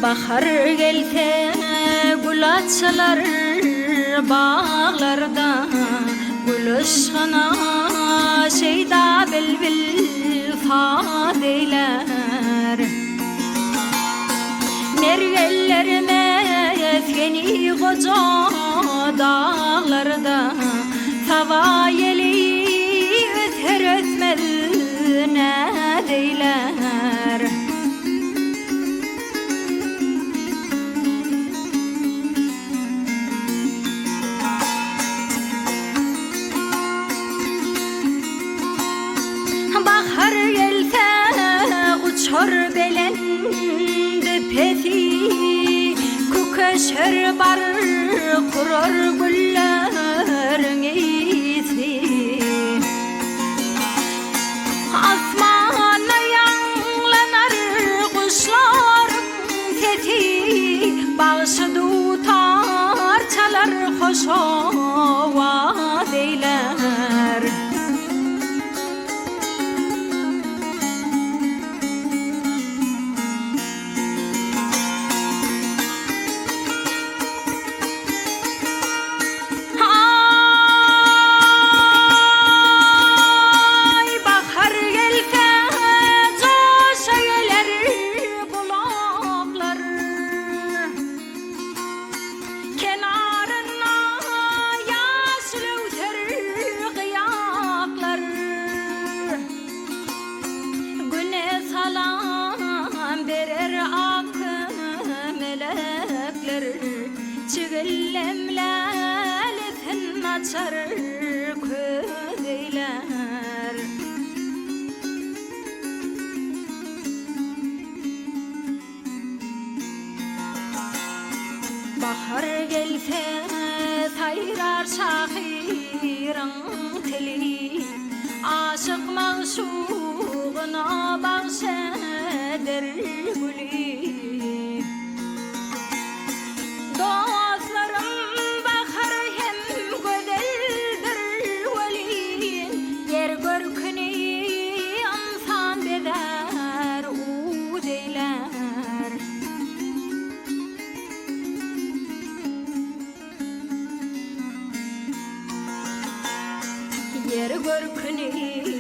Bahar gelse gül açılır bağlarda, gül ışığına şeyda bülbül fad eyler. Mergellerime feni koca dağlarda, hava yeli öter ötmez ne deyler. Bahar gelse uçar belendi peti, kukaşır bar kurar güllerin iyisi. Asmana yanlanar kuşların sesi, bağışı tutar çalar hoş ova deyler. Çiğlemlelethin açar közeyler. Bahar gelse sayrar şahirin tili, aşık mağşuğuna bahşeder gülü. Yer görkünü